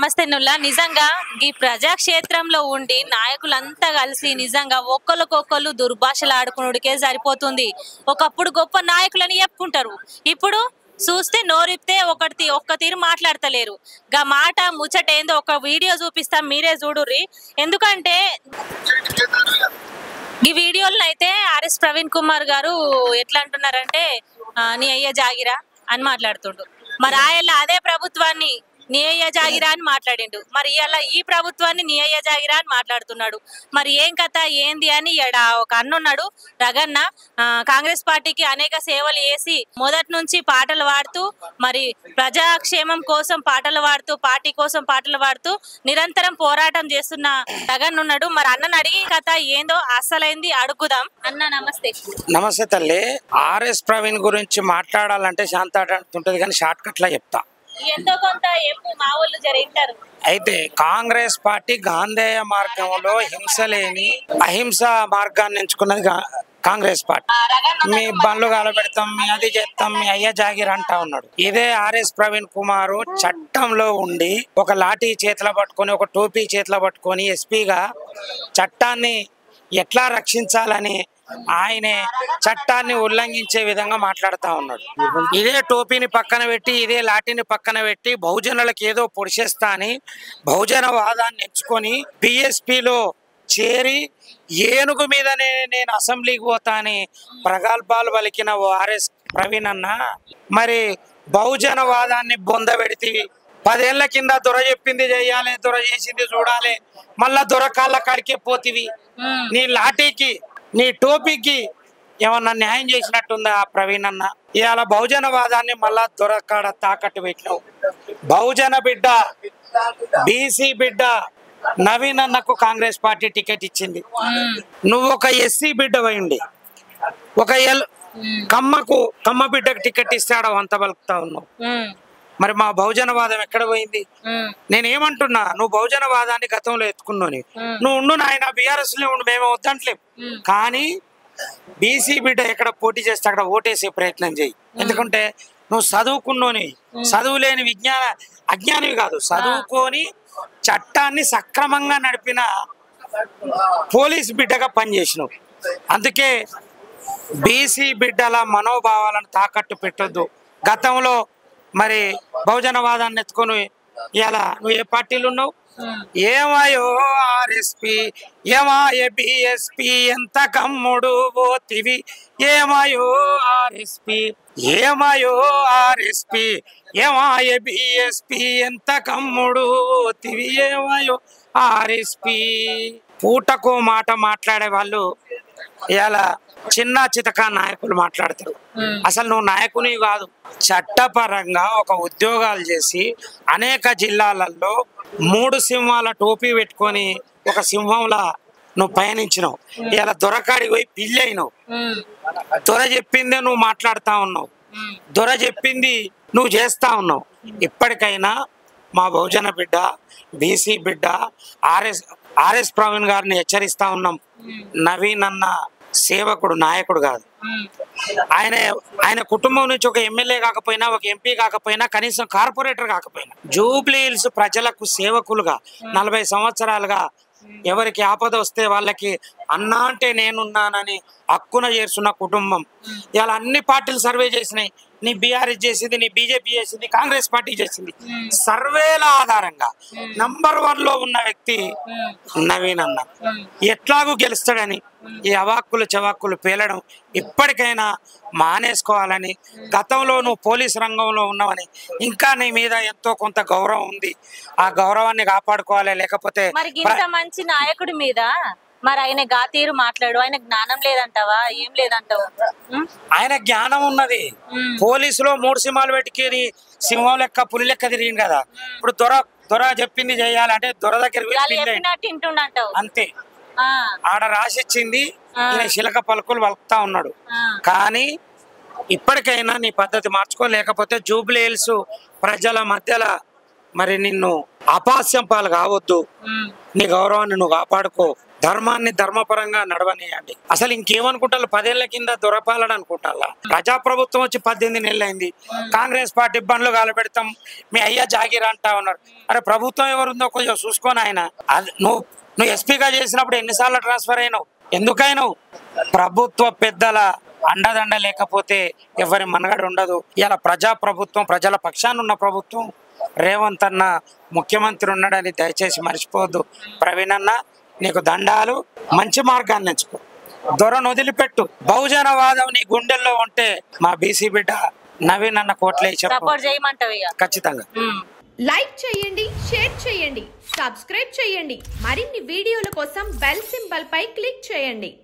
నమస్తే నుల్లా. నిజంగా ఈ ప్రజాక్షేత్రంలో ఉండి నాయకులంతా కలిసి నిజంగా ఒక్కరికొకళ్ళు దుర్భాషలు ఆడుకునుడికే సరిపోతుంది. ఒకప్పుడు గొప్ప నాయకులని చెప్పుకుంటారు, ఇప్పుడు చూస్తే నోరిప్తే ఒక్క తీరు మాట్లాడతలేరు. గా మాట ముచ్చట ఏందో ఒక వీడియో చూపిస్తాం, మీరే చూడుర్రి. ఎందుకంటే ఈ వీడియోలను అయితే ఆర్ఎస్ ప్రవీణ్ కుమార్ గారు ఎట్లా అంటున్నారంటే నీ అయ్య జాగిరా అని మాట్లాడుతుండు. మరి ఆయన అదే ప్రభుత్వాన్ని నీ అయ్య జాగిరా అని మాట్లాడిండు. మరి ఇలా ఈ ప్రభుత్వాన్ని నీ అయ్య జాగిరా అని మాట్లాడుతున్నాడు. మరి ఏం కథ ఏంది అని ఒక అన్నున్నాడు రగన్న. కాంగ్రెస్ పార్టీకి అనేక సేవలు చేసి మొదటి నుంచి పాటలు పాడుతూ, మరి ప్రజాక్షేమం కోసం పాటలు పాడుతూ, పార్టీ కోసం పాటలు పాడుతూ నిరంతరం పోరాటం చేస్తున్న రగన్ ఉన్నాడు. మరి అన్నను అడిగి కథ ఏందో అసలైంది అడుగుదాం. అన్న నమస్తే. నమస్తే తల్లి. ఆర్ఎస్ ప్రవీణ్ గురించి మాట్లాడాలంటే శాంత ఉంటది కానీ షార్ట్ కట్ లా చెప్తా. ఎంతో కొంత మా వాళ్ళు జరిగింటారు. అయితే కాంగ్రెస్ పార్టీ గాంధేయ మార్గంలో హింస లేని అహింస మార్గాన్ని ఎంచుకున్నది కాంగ్రెస్ పార్టీ. మీ బండ్లు కాలబెడతాం, మీ అది చేస్తాం, మీ అయ్య జాగిర్ అంటా ఉన్నాడు. ఇదే ఆర్ఎస్ ప్రవీణ్ కుమార్ చట్టంలో ఉండి ఒక లాఠీ చేతిలో పట్టుకొని, ఒక టోపీ చేతిలో పట్టుకొని ఎస్పీగా చట్టాన్ని ఎట్లా రక్షించాలని ఆయనే చట్టాన్ని ఉల్లంఘించే విధంగా మాట్లాడుతూ ఉన్నాడు. ఇదే టోపీని పక్కన పెట్టి, ఇదే లాఠీని పక్కన పెట్టి బహుజనులకు ఏదో పొడిచేస్తా అని బహుజన వాదాన్ని ఎంచుకొని బిఎస్పీలో చేరి ఏనుగు మీదనే నేను అసెంబ్లీకి పోతా అని ప్రగల్భాలు పలికిన ఆర్ఎస్ ప్రవీణ్ అన్న, మరి బహుజన వాదాన్ని బొందబెడితే 10 ఏళ్ల కింద దొర చెప్పింది చెయ్యాలి, దొర చేసింది చూడాలి, మళ్ళా దొర కాళ్ళ కాడికే పోతివి. నీ లాఠీకి నీ టోపీకి ఏమన్నా న్యాయం చేసినట్టుందా ప్రవీణ్ అన్న? ఇవాళ బహుజన వాదాన్ని మళ్ళా దొరకాడ తాకట్టు పెట్టినావు. బహుజన బిడ్డ, బీసీ బిడ్డ నవీన్ అన్నకు కాంగ్రెస్ పార్టీ టికెట్ ఇచ్చింది. నువ్వు ఒక ఎస్సీ బిడ్డ పోయిండి, ఒక కమ్మ బిడ్డకు టికెట్ ఇస్తాడు, అంత బలుకుతా ఉన్నావు. మరి మా బహుజన వాదం ఎక్కడ పోయింది? నేనేమంటున్నా, నువ్వు బహుజన వాదాన్ని గతంలో ఎత్తుకున్నావు, నువ్వు ఉండు నాయన బీఆర్ఎస్ లో ఉండు, మేము వద్దంటలేం. కానీ బీసీ బిడ్డ ఎక్కడ పోటీ చేస్తే అక్కడ ఓటేసే ప్రయత్నం చేయి. ఎందుకంటే నువ్వు చదువుకున్నోని, చదువు లేని అజ్ఞానివి కాదు, చదువుకొని చట్టాన్ని సక్రమంగా నడిపిన పోలీస్ బిడ్డగా పనిచేసినావు. అందుకే బీసీ బిడ్డల మనోభావాలను తాకట్టు పెట్టొద్దు. గతంలో మరి బహుజన వాదాన్ని ఎత్తుకొని ఇలా నువ్వు ఏ పార్టీలు ఉన్నావు? ఏమాయో ఆర్ఎస్పీ, ఏమాయే బిఎస్పీ, ఎంత కమ్ముడు పోతివి. ఏమాయో ఆర్ఎస్పీ, ఏమాయో ఆర్ఎస్పీ, ఏమాయే బిఎస్పీ, ఎంత కమ్ముడు పోతివి. ఏమాయో ఆర్ఎస్పీ. పూటకో మాట మాట్లాడే వాళ్ళు ఇలా చిన్న చితక నాయకులు మాట్లాడతారు. అసలు నువ్వు నాయకుని కాదు. చట్టపరంగా ఒక ఉద్యోగాలు చేసి అనేక జిల్లాలలో 3 సింహాల టోపీ పెట్టుకొని ఒక సింహంలా నువ్వు పయనించినావు. ఇలా దొరకాడికి పోయి పిల్లి అయినావు. దొర చెప్పిందే నువ్వు మాట్లాడుతా ఉన్నావు, దొర చెప్పింది నువ్వు చేస్తా ఉన్నావు. ఇప్పటికైనా మా బహుజన బిడ్డ, బీసీ బిడ్డ ఆర్ఎస్ ప్రవీణ్ గారిని హెచ్చరిస్తా ఉన్నాం. నవీన్ అన్న సేవకుడు, నాయకుడు కాదు. ఆయన కుటుంబం నుంచి ఒక ఎమ్మెల్యే కాకపోయినా, ఒక ఎంపీ కాకపోయినా, కనీసం కార్పొరేటర్ కాకపోయినా, జూబ్లీ హిల్స్ ప్రజలకు సేవకులుగా 40 సంవత్సరాలుగా ఎవరికి ఆపద వస్తే వాళ్ళకి అన్నా అంటే నేనున్నానని హక్కున చేస్తున్న కుటుంబం. ఇలా అన్ని పార్టీలు సర్వే చేసినాయి. నీ బీఆర్ఎస్ చేసింది, నీ బీజేపీ చేసింది, కాంగ్రెస్ పార్టీ చేసింది. సర్వేల ఆధారంగా నంబర్ 1 లో ఉన్న వ్యక్తి నవీన్ అన్న. ఎట్లాగూ గెలుస్తాడని ఈ అవాక్కులు చవాక్కులు పేలడం ఇప్పటికైనా మానేసుకోవాలని, గతంలో నువ్వు పోలీస్ రంగంలో ఉన్నావని, ఇంకా నీ మీద ఎంతో కొంత గౌరవం ఉంది, ఆ గౌరవాన్ని కాపాడుకోవాలి. లేకపోతే మంచి నాయకుడి మీద మరి ఆయన గాతీరు మాట్లాడు, ఆయన జ్ఞానం లేదంటావా? ఏం లేదంటావు? ఆయన జ్ఞానం ఉన్నది. పోలీసులో 3 సింహాలు పెట్టుకుని సింహం లెక్క పులి లెక్క తిరిగింది కదా. ఇప్పుడు దొర చెప్పింది చేయాలంటే దొర దగ్గర అంతే. ఆడ రాసిచ్చింది ఈయన శిలక పలుకులు పలుకుతా ఉన్నాడు. కానీ ఇప్పటికైనా నీ పద్ధతి మార్చుకో, లేకపోతే జూబ్లీ హిల్స్ ప్రజల మధ్యలో మరి నిన్ను అపాస్యం పాలు కావద్దు. నీ గౌరవాన్ని నువ్వు కాపాడుకో. ధర్మాన్ని ధర్మపరంగా నడవనియండి. అసలు ఇంకేమనుకుంటారు? 10 ఏళ్ల కింద దొరపాలని అనుకుంటారా? ప్రజాప్రభుత్వం వచ్చి 18 నెలలు అయింది. కాంగ్రెస్ పార్టీ బండ్లు గాలబెడతాం, మీ అయ్యా జాగీర్ అంటా ఉన్నారు. అరే ప్రభుత్వం ఎవరుందో కొంచెం చూసుకొని ఆయన. అది నువ్వు ఎస్పీగా చేసినప్పుడు ఎన్నిసార్లు ట్రాన్స్ఫర్ అయినావు? ఎందుకైనావు? ప్రభుత్వ పెద్దల అండదండ లేకపోతే ఎవరి మనగడ ఉండదు. ఇలా ప్రజాప్రభుత్వం, ప్రజల పక్షాన ఉన్న ప్రభుత్వం, రేవంత్ అన్న ముఖ్యమంత్రి ఉన్నాడని దయచేసి మర్చిపోవద్దు. ప్రవీణ్ అన్న నీకు దండాలు. మంచి మార్గాన్ని ఎంచుకో, దొరను వదిలిపెట్టు. బహుజనవాదం నీ గుండెల్లో ఉంటే మా బీసీ బిడ్డ నవీన్ అన్న కోట్లే చెప్పు ఖచ్చితంగా. లైక్ చేయండి, షేర్ చేయండి, సబ్స్క్రైబ్ చేయండి. మరిన్ని వీడియోల కోసం బెల్ సింబల్ పై క్లిక్ చేయండి.